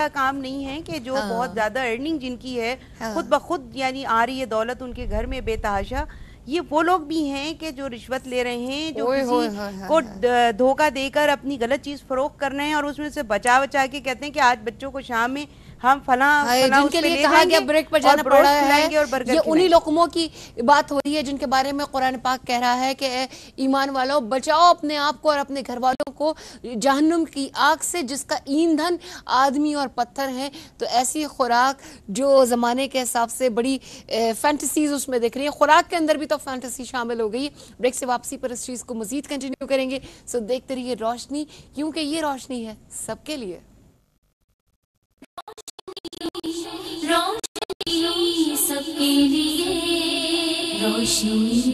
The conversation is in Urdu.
کام نہیں ہے کہ جو بہت زیادہ ارننگ جن کی ہے خود بخود یعنی آ رہی ہے دولت ان کے گھر میں بے تحاشا، یہ وہ لوگ بھی ہیں کہ جو رشوت لے رہے ہیں، جو کسی کو دھوکہ دے کر اپنی غلط چیز فروخت کر رہے ہیں اور اس میں سے بچا کے کہتے ہیں کہ آج بچوں کو شام میں ہم فلاں جن کے لیے کہا گیا بریک پر جانا پڑ رہا ہے، یہ انہی لقموں کی بات ہو رہی ہے جن کے بارے میں قرآن پاک کہہ رہا ہے کہ اے ایمان والو بچاؤ اپنے آپ کو اور اپنے گھر والوں کو جہنم کی آگ سے جس کا ایندھن آدمی اور پتھر ہیں۔ تو ایسی خوراک جو زمانے کے حساب سے بڑی فینٹیسیز اس میں دیکھ رہی ہے، خوراک کے اندر بھی تو فینٹیسی شامل ہو گئی۔ بریک سے واپسی پر اس چیز کو مزید کنٹینیو کریں گے، سو دیکھتے رہیے روشنی، کیونکہ یہ روشنی ہے سب کے لیے۔ روشنی سب کے لیے، روشنی